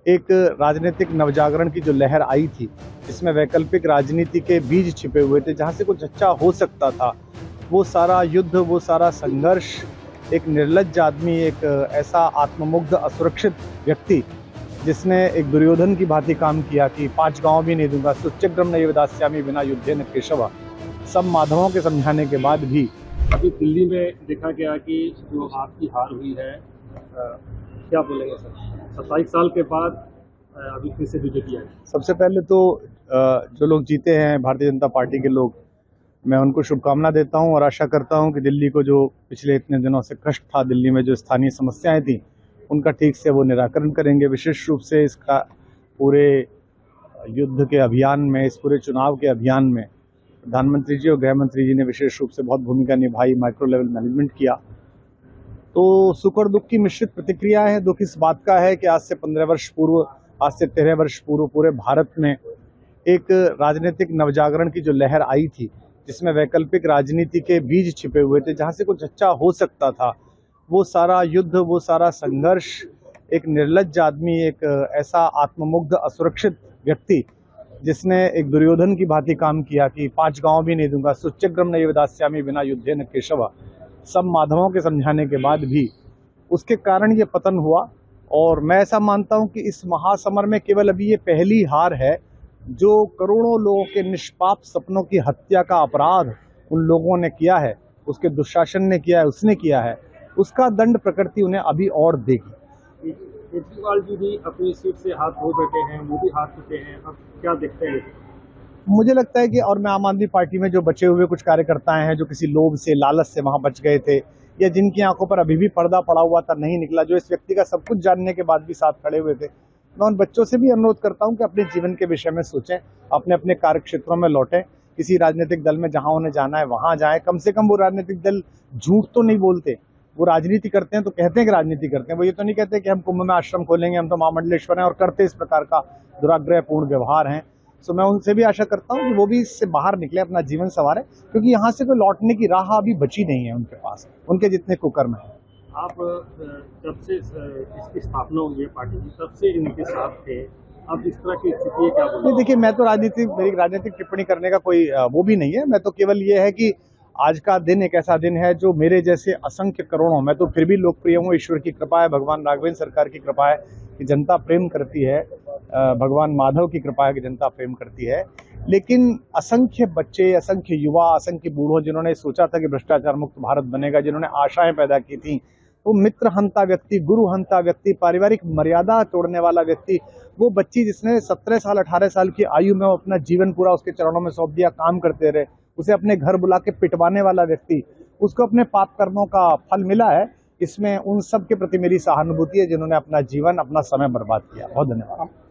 एक राजनीतिक नवजागरण की जो लहर आई थी, जिसमें वैकल्पिक राजनीति के बीज छिपे हुए थे, जहाँ से कुछ अच्छा हो सकता था, वो सारा युद्ध, वो सारा संघर्ष, एक निर्लज्ज आदमी, एक ऐसा आत्ममुग्ध असुरक्षित व्यक्ति जिसने एक दुर्योधन की भांति काम किया कि 5 गांव भी नहीं दूंगा, सुच्यग्रम नैव दास्यामि विना युद्धेन केशव, सब माधवों के समझाने के बाद भी। अभी दिल्ली में देखा गया कि जो आपकी हार हुई है, क्या बोलेंगे सर, 27 साल के बाद अभी फिर से बीजेपी आई। सबसे पहले तो जो लोग जीते हैं भारतीय जनता पार्टी के लोग, मैं उनको शुभकामना देता हूं और आशा करता हूं कि दिल्ली को जो पिछले इतने दिनों से कष्ट था, दिल्ली में जो स्थानीय समस्याएं थी, उनका ठीक से वो निराकरण करेंगे। विशेष रूप से इसका पूरे युद्ध के अभियान में, इस पूरे चुनाव के अभियान में प्रधानमंत्री जी और गृह मंत्री जी ने विशेष रूप से बहुत भूमिका निभाई, माइक्रो लेवल मैनेजमेंट किया। तो सुख और दुख की मिश्रित प्रतिक्रिया है। दुख इस बात का है कि आज से 13 वर्ष पूर्व पूरे भारत में एक राजनीतिक नवजागरण की जो लहर आई थी, जिसमें वैकल्पिक राजनीति के बीज छिपे हुए थे, जहाँ से कुछ अच्छा हो सकता था, वो सारा युद्ध, वो सारा संघर्ष, एक निर्लज्ज आदमी, एक ऐसा आत्ममुग्ध असुरक्षित व्यक्ति जिसने एक दुर्योधन की भांति काम किया कि 5 गांव भी नहीं दूंगा, सुच्यग्रम नैव दास्यामि विना युद्धेन केशव, सब माधवों के समझाने के बाद भी उसके कारण ये पतन हुआ। और मैं ऐसा मानता हूं कि इस महासमर में केवल अभी ये पहली हार है। जो करोड़ों लोगों के निष्पाप सपनों की हत्या का अपराध उन लोगों ने किया है, उसके दुशासन ने किया है, उसने किया है, उसका दंड प्रकृति उन्हें अभी और देगी। केजरीवाल जी भी अपनी सीट से हाथ धो बैठे हैं, वो भी हाथ चुके हैं, अब क्या देखते हैं? मुझे लगता है कि, और मैं आम आदमी पार्टी में जो बचे हुए कुछ कार्यकर्ता हैं जो किसी लोभ से, लालच से वहां बच गए थे, या जिनकी आंखों पर अभी भी पर्दा पड़ा हुआ था, नहीं निकला, जो इस व्यक्ति का सब कुछ जानने के बाद भी साथ खड़े हुए थे, मैं उन बच्चों से भी अनुरोध करता हूं कि अपने जीवन के विषय में सोचें, अपने अपने कार्य क्षेत्रों में लौटें, किसी राजनीतिक दल में जहां उन्हें जाना है वहां जाएं। कम से कम वो राजनीतिक दल झूठ तो नहीं बोलते, वो राजनीति करते हैं तो कहते हैं कि राजनीति करते हैं, वो ये तो नहीं कहते कि हम कुंभ में आश्रम खोलेंगे, हम तो महामंडलेश्वर हैं और करते इस प्रकार का दुराग्रहपूर्ण व्यवहार हैं। सो मैं उनसे भी आशा करता हूं कि वो भी इससे बाहर निकले, अपना जीवन संवारे, क्योंकि यहाँ से कोई लौटने की राह अभी बची नहीं है उनके पास, उनके जितने कुकर्म हैं। आप जब से इसकी स्थापना हुई है पार्टी की, तब से इनके साथ थे, अब इस तरह की स्थिति है, क्या बोलते हैं? देखिए, मैं तो मेरी राजनीतिक टिप्पणी करने का कोई वो भी नहीं है। मैं तो केवल ये है कि आज का दिन एक ऐसा दिन है जो मेरे जैसे असंख्य करोड़ों, मैं तो फिर भी लोकप्रिय हूँ, ईश्वर की कृपा है, भगवान राघवेंद्र सरकार की कृपा है कि जनता प्रेम करती है, भगवान माधव की कृपा है कि जनता प्रेम करती है। लेकिन असंख्य बच्चे, असंख्य युवा, असंख्य बूढ़ों जिन्होंने सोचा था कि भ्रष्टाचार मुक्त भारत बनेगा, जिन्होंने आशाएं पैदा की थी, वो मित्र हंता व्यक्ति, गुरु हंता व्यक्ति, पारिवारिक मर्यादा तोड़ने वाला व्यक्ति, वो बच्ची जिसने 17 साल 18 साल की आयु में अपना जीवन पूरा उसके चरणों में सौंप दिया, काम करते रहे, उसे अपने घर बुला के पिटवाने वाला व्यक्ति, उसको अपने पाप कर्मों का फल मिला है। इसमें उन सब के प्रति मेरी सहानुभूति है जिन्होंने अपना जीवन, अपना समय बर्बाद किया। बहुत धन्यवाद।